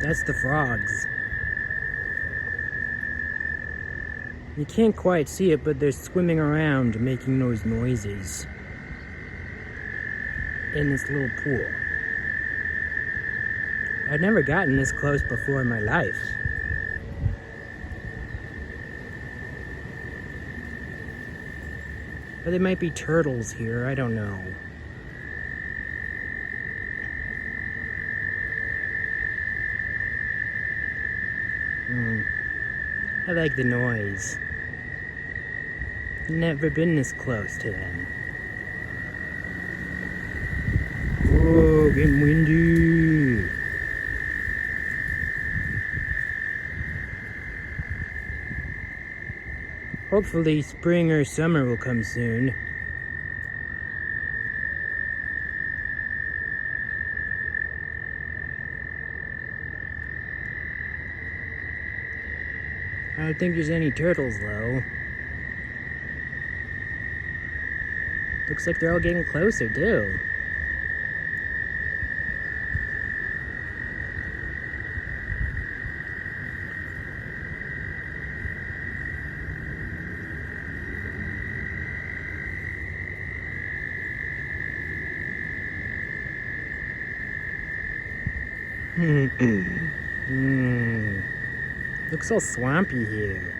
That's the frogs. You can't quite see it, but they're swimming around making those noises in this little pool. I've never gotten this close before in my life. Or there might be turtles here, I don't know. I like the noise. Never been this close to them. Whoa, getting windy. Hopefully spring or summer will come soon. I don't think there's any turtles though. Looks like they're all getting closer too. Looks all swampy here.